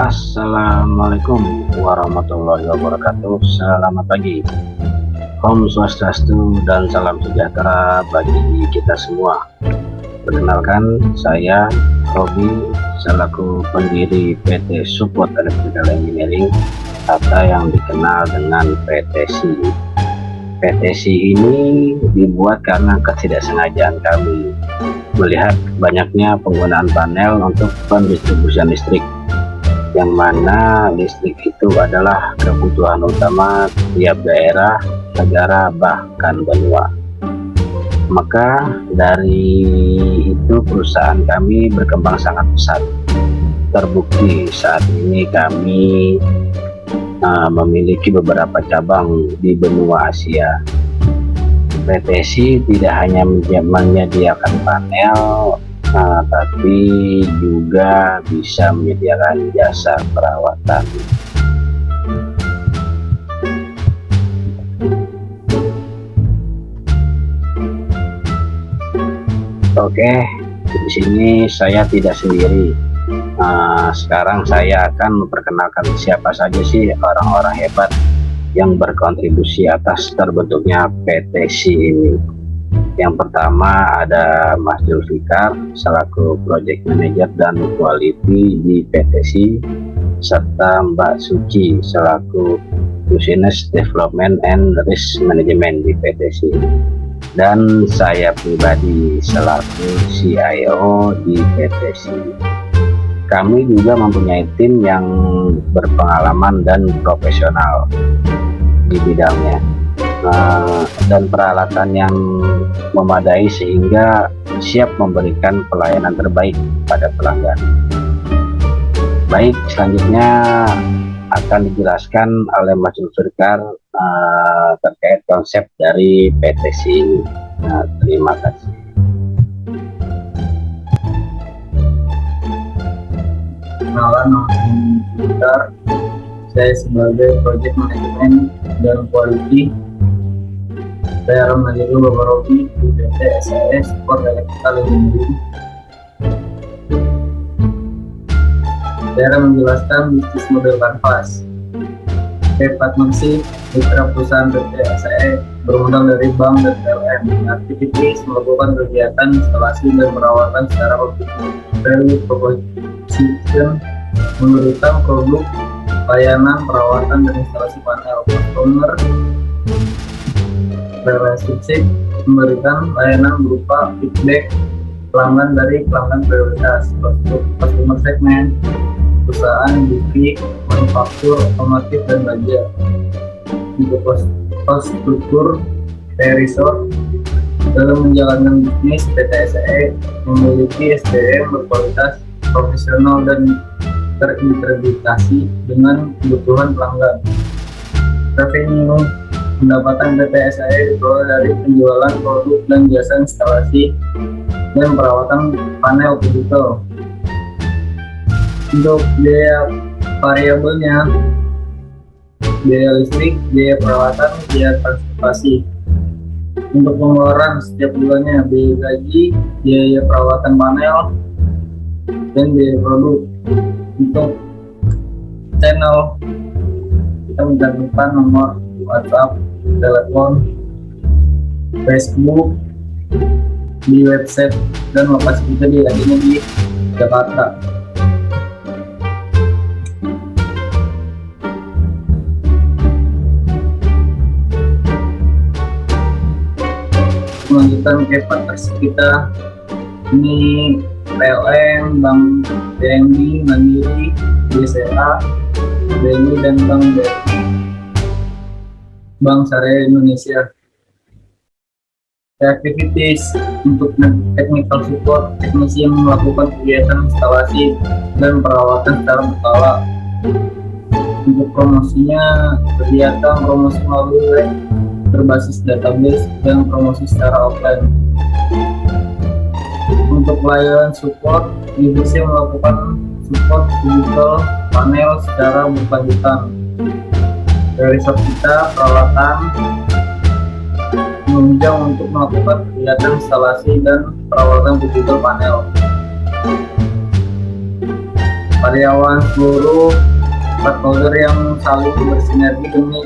Assalamualaikum warahmatullahi wabarakatuh. Selamat pagi, Om Swastiastu dan salam sejahtera bagi kita semua. Perkenalkan, saya Robi selaku pendiri PT Support Electrical Engineering atau yang dikenal dengan PTSI. PTSI ini dibuat karena ketidaksengajaan kami melihat banyaknya penggunaan panel untuk pendistribusian listrik, yang mana listrik itu adalah kebutuhan utama tiap daerah, negara, bahkan benua. Maka dari itu perusahaan kami berkembang sangat pesat. Terbukti saat ini kami memiliki beberapa cabang di benua Asia. PTSI tidak hanya menyediakan panel, tapi juga bisa menyediakan jasa perawatan. Oke, di sini saya tidak sendiri. Sekarang saya akan memperkenalkan siapa saja sih orang-orang hebat yang berkontribusi atas terbentuknya PTSI ini. Yang pertama ada Mas Zulfikar selaku Project Manager dan Quality di PTSI, serta Mbak Suci selaku Business Development and Risk Management di PTSI, dan saya pribadi selaku CIO di PTSI. Kami juga mempunyai tim yang berpengalaman dan profesional di bidangnya, dan peralatan yang memadai sehingga siap memberikan pelayanan terbaik pada pelanggan. Baik, selanjutnya akan dijelaskan oleh Mas Zulfikar terkait konsep dari PTSI ini. Terima kasih. Perkenalan, nama saya Zulfikar. Saya sebagai Project Management dan Quality. Saya menjadi Bapak Robi di PT SAS Support Electrical Engineering. Saya akan menjelaskan bisnis model Canvas. Partnership mitra perusahaan PT SAS bermodal dari bank dan PLN. Aktivitas melakukan kegiatan instalasi dan perawatan secara value proposition, memberikan produk, layanan, perawatan, dan instalasi panel. Customer relationship, memberikan layanan berupa feedback pelanggan dari pelanggan prioritas. Customer segment, perusahaan industri, manufaktur, otomotif, dan baja. Untuk cost struktur resort, dalam menjalankan bisnis PT SAE memiliki SDM berkualitas profesional dan terintegrasi dengan kebutuhan pelanggan. Revenue pendapatan PT SAE diperoleh dari penjualan produk dan jasa instalasi dan perawatan panel digital. Untuk biaya variabelnya, biaya listrik, biaya perawatan, biaya transportasi. Untuk pengeluaran setiap bulannya, biaya gaji, biaya perawatan panel, dan biaya produk. Untuk channel, kita mencantumkan nomor WhatsApp, telepon, Facebook, di website, dan lokasi kita adanya di Jakarta. Melanjutkan ke partnership kita, ini PLN, Bank BNI, Mandiri, BCA, BNI, dan Bank BRI, Bank Syariah Indonesia. Activities untuk technical support, teknisi yang melakukan kegiatan instalasi dan perawatan secara berkala. Untuk promosinya, kegiatan promosi melalui web berbasis database dan promosi secara offline. Untuk pelayanan support, divisi melakukan support digital panel secara berkelanjutan. Dari resort kita, peralatan menunjang untuk melakukan kegiatan instalasi dan perawatan digital panel. karyawan seluruh stakeholder yang saling bersinergi demi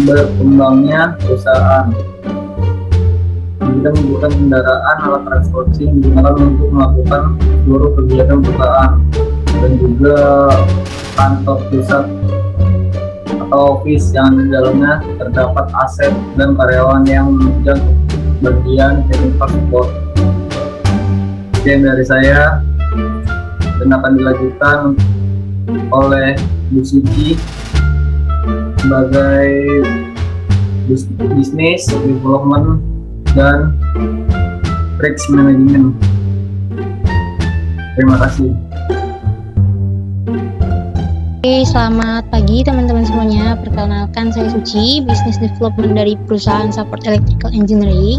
berkembangnya perusahaan. Kita membutuhkan kendaraan alat transportasi yang digunakan untuk melakukan seluruh kegiatan perusahaan, dan juga kantor pusat atau office yang di dalamnya terdapat aset dan karyawan yang menunjang bagian technical support. Sekian dari saya, dan akan dilanjutkan oleh Bu Suci sebagai bisnis development dan risk management. Terima kasih. Oke, selamat pagi teman-teman semuanya. Perkenalkan, saya Suci, Business Development dari perusahaan Support Electrical Engineering.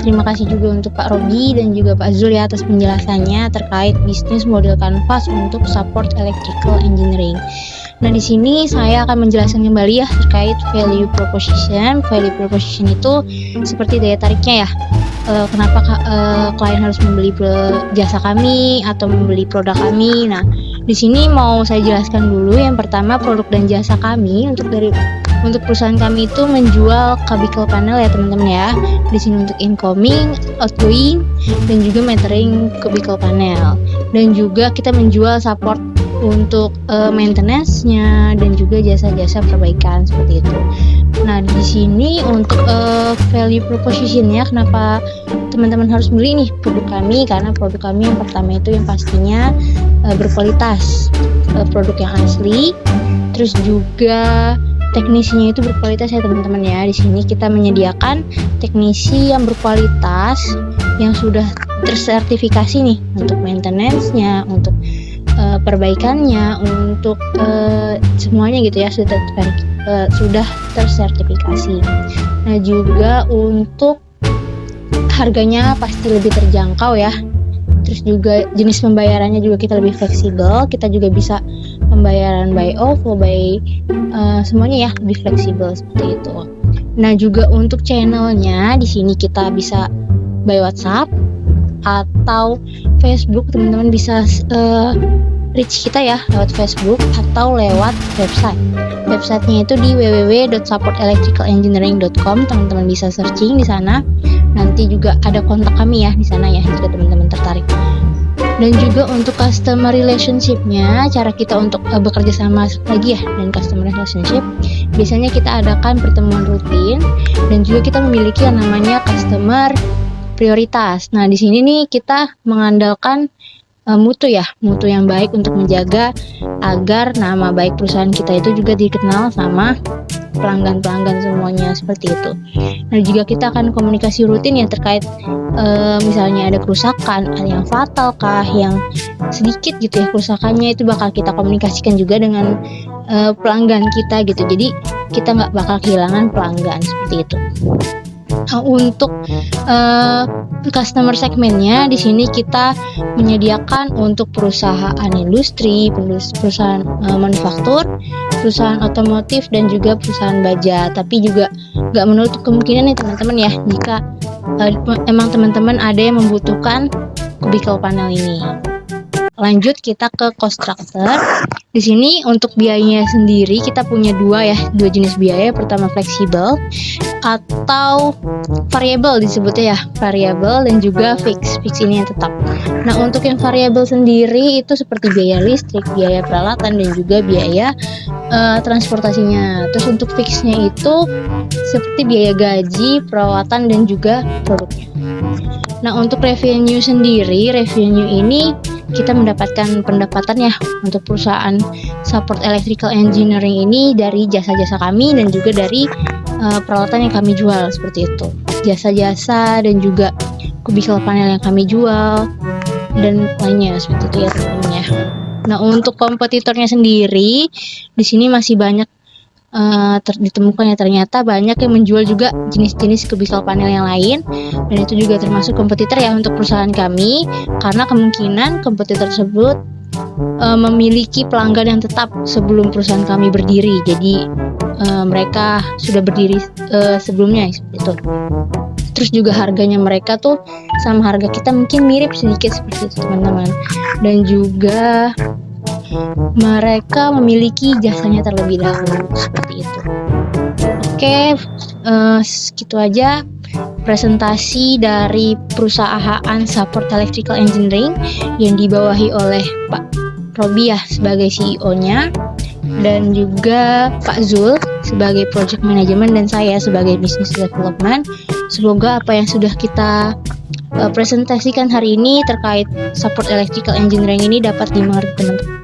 Terima kasih juga untuk Pak Robi dan juga Pak Zul ya atas penjelasannya terkait bisnis model kanvas untuk Support Electrical Engineering. Nah, di sini saya akan menjelaskan kembali ya terkait value proposition. Value proposition itu seperti daya tariknya ya. Kenapa klien harus membeli jasa kami atau membeli produk kami. Nah, di sini mau saya jelaskan dulu. Yang pertama, produk dan jasa kami untuk perusahaan kami itu menjual cubicle panel ya teman-teman ya. Di sini untuk incoming, outgoing, dan juga metering cubicle panel. Dan juga kita menjual support untuk maintenance-nya dan juga jasa-jasa perbaikan seperti itu. Nah, di sini untuk value proposition-nya, kenapa teman-teman harus beli nih produk kami? Karena produk kami yang pertama itu yang pastinya berkualitas, produk yang asli, terus juga teknisinya itu berkualitas ya teman-teman ya. Di sini kita menyediakan teknisi yang berkualitas yang sudah tersertifikasi nih untuk maintenance-nya, untuk perbaikannya, untuk semuanya gitu ya, sudah tersertifikasi. Nah, juga untuk harganya pasti lebih terjangkau ya. Terus juga jenis pembayarannya juga kita lebih fleksibel. Kita juga bisa pembayaran by off, by semuanya ya lebih fleksibel seperti itu. Nah, juga untuk channelnya di sini kita bisa by WhatsApp atau Facebook. Teman-teman bisa reach kita ya lewat Facebook atau lewat website. Websitenya itu di www.supportelectricalengineering.com. Teman-teman bisa searching di sana. Nanti juga ada kontak kami ya di sana ya jika teman-teman tertarik. Dan juga untuk customer relationship-nya, cara kita untuk bekerja sama lagi ya dan customer relationship, biasanya kita adakan pertemuan rutin dan juga kita memiliki yang namanya customer prioritas. Nah, di sini nih kita mengandalkan mutu yang baik untuk menjaga agar nama baik perusahaan kita itu juga dikenal sama pelanggan-pelanggan semuanya seperti itu. Nah, juga kita akan komunikasi rutin ya terkait misalnya ada kerusakan, ada yang fatal kah, yang sedikit gitu ya kerusakannya, itu bakal kita komunikasikan juga dengan pelanggan kita gitu. Jadi kita nggak bakal kehilangan pelanggan seperti itu. Untuk customer segmennya di sini kita menyediakan untuk perusahaan industri, perusahaan manufaktur, perusahaan otomotif dan juga perusahaan baja. Tapi juga nggak menutup kemungkinan nih teman-teman ya jika emang teman-teman ada yang membutuhkan cubicle panel ini. Lanjut kita ke cost structure. Di sini untuk biayanya sendiri kita punya dua jenis biaya. Pertama fleksibel atau variabel disebutnya ya, variabel dan juga fix. Fix ini yang tetap. Nah, untuk yang variabel sendiri itu seperti biaya listrik, biaya peralatan dan juga biaya transportasinya. Terus untuk fixnya itu seperti biaya gaji, perawatan dan juga produknya. Nah, untuk revenue sendiri, revenue ini kita mendapatkan pendapatan ya untuk perusahaan Support Electrical Engineering ini dari jasa-jasa kami dan juga dari peralatan yang kami jual seperti itu. Jasa-jasa dan juga cubicle panel yang kami jual dan lainnya seperti itu ya teman-teman ya. Nah, untuk kompetitornya sendiri di sini masih banyak ditemukan ya, ternyata banyak yang menjual juga jenis-jenis cubicle panel yang lain, dan itu juga termasuk kompetitor ya untuk perusahaan kami, karena kemungkinan kompetitor tersebut memiliki pelanggan yang tetap sebelum perusahaan kami berdiri. Jadi mereka sudah berdiri sebelumnya seperti itu. Terus juga harganya mereka tuh sama harga kita mungkin mirip sedikit seperti itu teman-teman. Dan juga mereka memiliki jasanya terlebih dahulu seperti itu. Oke, segitu aja presentasi dari perusahaan Support Electrical Engineering yang dibawahi oleh Pak Robi ya sebagai CEO-nya, dan juga Pak Zul sebagai Project Management dan saya sebagai Business Development. Semoga apa yang sudah kita presentasikan hari ini terkait Support Electrical Engineering ini dapat dimengerti teman-teman.